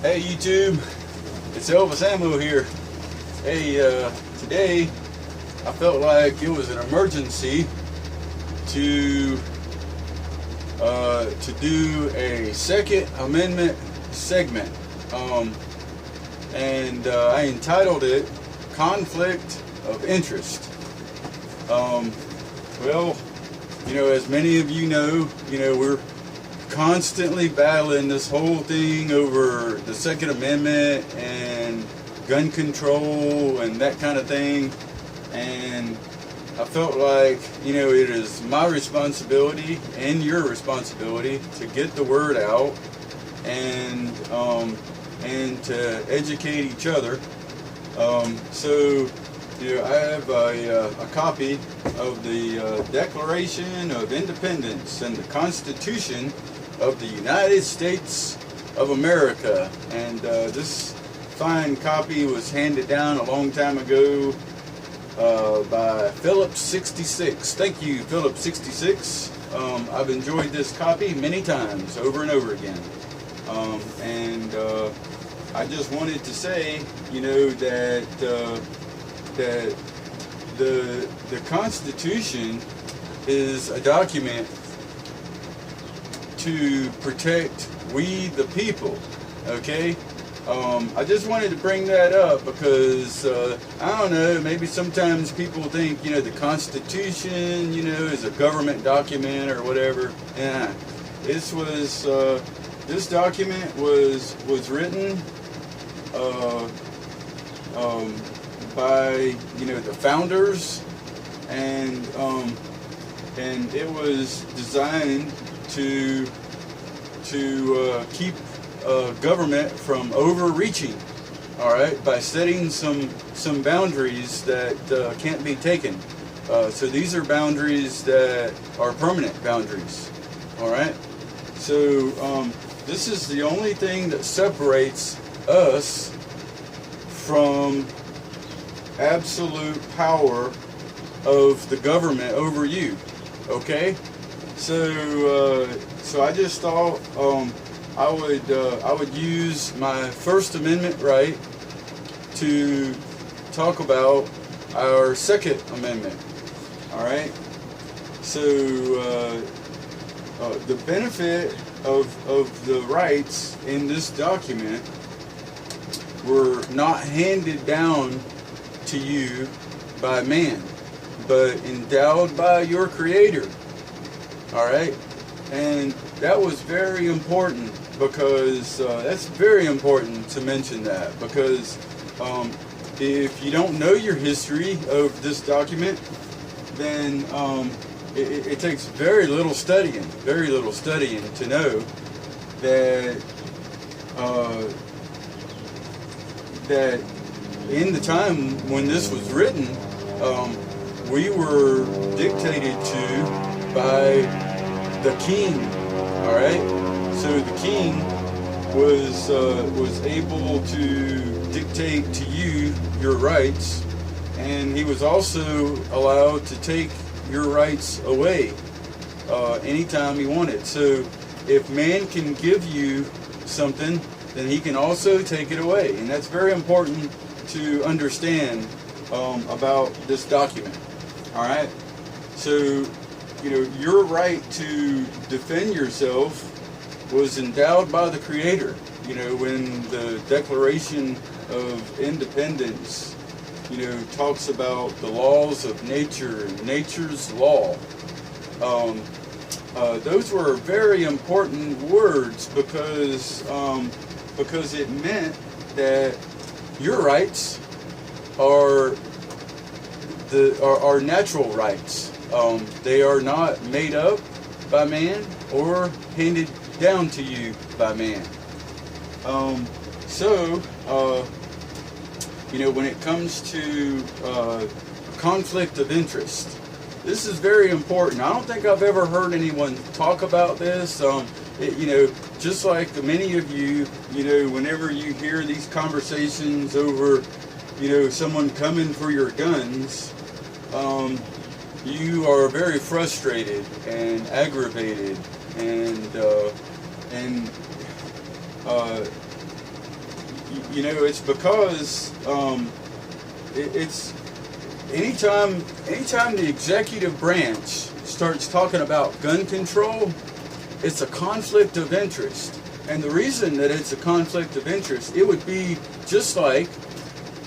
Hey YouTube, it's Elvis Ammo here. Hey, today I felt like it was an emergency to do a Second Amendment segment, and I entitled it "Conflict of Interest." Well, as many of you know, we're constantly battling this whole thing over the Second Amendment and gun control and that kind of thing, and I felt like it is my responsibility and your responsibility to get the word out and to educate each other. So I have a copy of the Declaration of Independence and the Constitution of the United States of America, and this fine copy was handed down a long time ago by Philip 66. Thank you, Philip 66. I've enjoyed this copy many times, over and over again, and I just wanted to say, that the Constitution is a document to protect we the people, okay? I just wanted to bring that up because, I don't know, maybe sometimes people think, the Constitution, is a government document or whatever. Yeah, this document was written by, the founders, and it was designed to keep government from overreaching, all right, by setting some boundaries that can't be taken. So these are boundaries that are permanent boundaries, all right. So this is the only thing that separates us from absolute power of the government over you, okay? So I just thought I would use my First Amendment right to talk about our Second Amendment. All right. So the benefit of the rights in this document were not handed down to you by man, but endowed by your Creator. All right. And that was very important because that's very important to mention that, because if you don't know your history of this document, then it takes very little studying to know that that in the time when this was written, we were dictated to by the king. All right, so the king was able to dictate to you your rights, and he was also allowed to take your rights away anytime he wanted. So if man can give you something, then he can also take it away, and that's very important to understand about this document. All right, so your right to defend yourself was endowed by the Creator. When the Declaration of Independence, talks about the laws of nature and nature's law, those were very important words because it meant that your rights are natural rights. They are not made up by man or handed down to you by man. When it comes to conflict of interest, this is very important. I don't think I've ever heard anyone talk about this. Just like many of you, whenever you hear these conversations over, someone coming for your guns, you are very frustrated and aggravated, and you know, it's because it's anytime the executive branch starts talking about gun control, it's a conflict of interest. And the reason that it's a conflict of interest, it would be just like,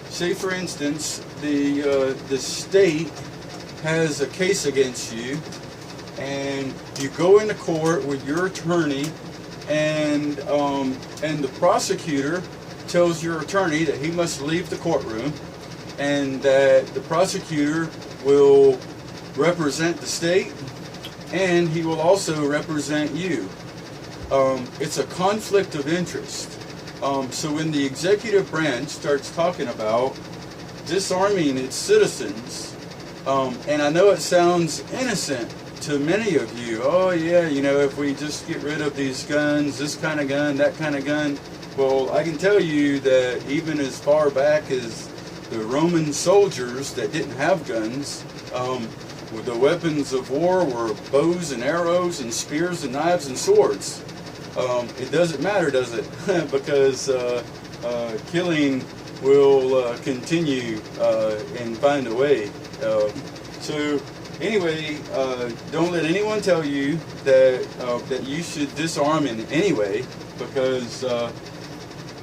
say for instance, the state has a case against you, and you go into court with your attorney, and the prosecutor tells your attorney that he must leave the courtroom, and that the prosecutor will represent the state, and he will also represent you. It's a conflict of interest. So when the executive branch starts talking about disarming its citizens, and I know it sounds innocent to many of you. Oh yeah, you know, if we just get rid of these guns, this kind of gun, that kind of gun. Well, I can tell you that even as far back as the Roman soldiers that didn't have guns, the weapons of war were bows and arrows and spears and knives and swords. It doesn't matter, does it? Because killing will continue and find a way. So anyway, don't let anyone tell you that that you should disarm in any way, because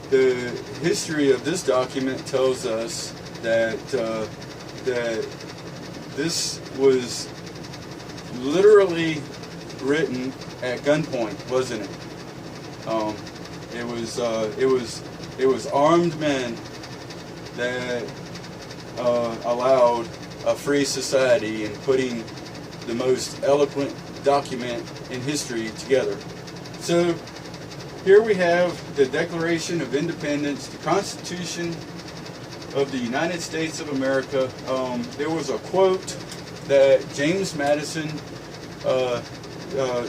the history of this document tells us that that this was literally written at gunpoint, wasn't it? It was armed men that allowed a free society and putting the most eloquent document in history together. So here we have the Declaration of Independence, the Constitution of the United States of America. There was a quote that James Madison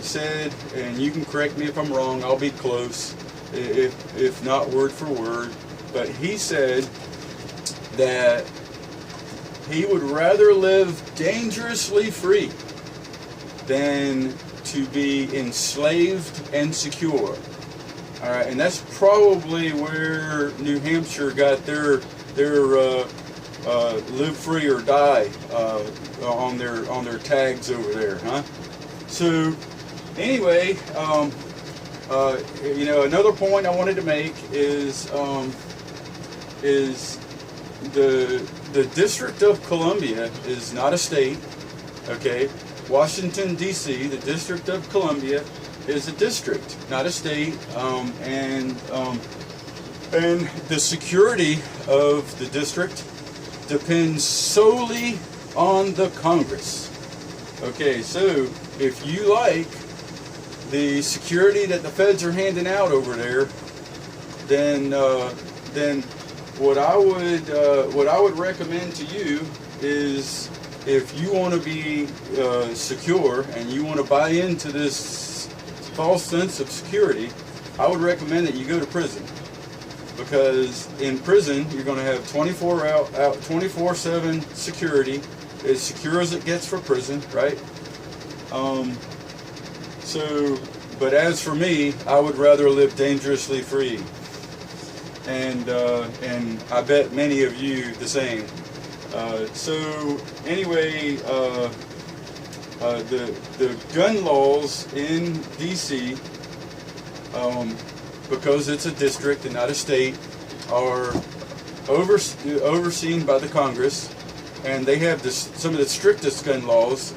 said, and you can correct me if I'm wrong, I'll be close, if not word for word, but he said that he would rather live dangerously free than to be enslaved and secure. All right, and that's probably where New Hampshire got their live free or die on their tags over there, huh? So anyway, you know, another point I wanted to make is the District of Columbia is not a state. Okay, Washington D.C., the District of Columbia, is a district, not a state, and the security of the district depends solely on the Congress. Okay, so if you like the security that the feds are handing out over there, then what I would recommend to you is, if you want to be secure and you want to buy into this false sense of security, I would recommend that you go to prison. Because in prison, you're going to have 24/7 security, as secure as it gets for prison, right? But as for me, I would rather live dangerously free, and I bet many of you the same. So anyway, the gun laws in DC, because it's a district and not a state, are overseen by the Congress, and they have some of the strictest gun laws.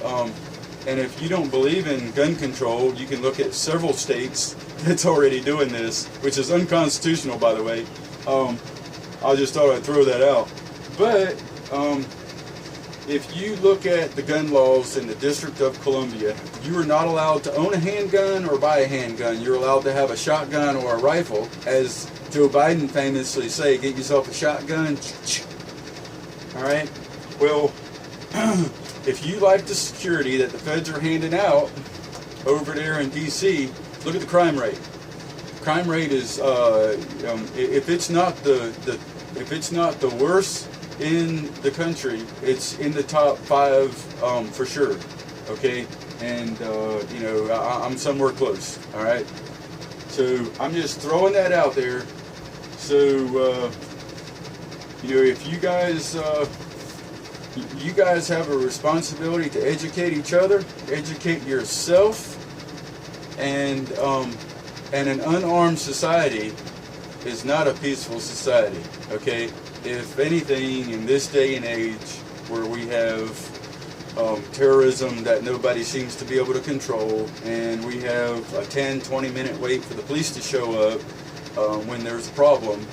And if you don't believe in gun control, you can look at several states that's already doing this, which is unconstitutional, by the way. I just thought I'd throw that out. But if you look at the gun laws in the District of Columbia, you are not allowed to own a handgun or buy a handgun. You're allowed to have a shotgun or a rifle. As Joe Biden famously say, get yourself a shotgun. All right? Well, if you like the security that the feds are handing out over there in D.C., look at the crime rate. Crime rate is, if it's not the worst in the country, it's in the top 5 for sure. Okay, and you know, I'm somewhere close. All right, so I'm just throwing that out there So, you know, if you guys have a responsibility to educate each other, educate yourself, and an unarmed society is not a peaceful society. Okay, if anything, in this day and age where we have terrorism that nobody seems to be able to control, and we have a 10-20 minute wait for the police to show up when there's a problem,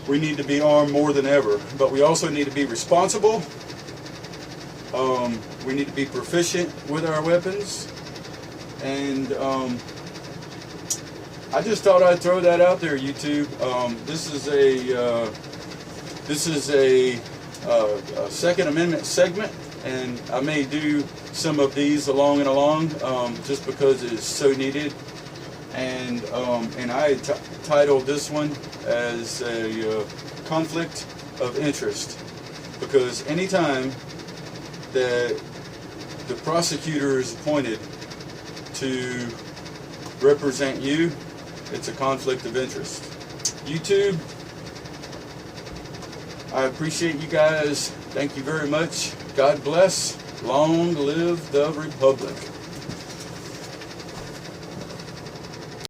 we need to be armed more than ever. But we also need to be responsible. We need to be proficient with our weapons, and I just thought I'd throw that out there, YouTube. This is a Second Amendment segment, and I may do some of these along just because it's so needed. And I titled this one as a conflict of interest, because anytime that the prosecutor is appointed to represent you, it's a conflict of interest. YouTube, I appreciate you guys. Thank you very much. God bless. Long live the Republic.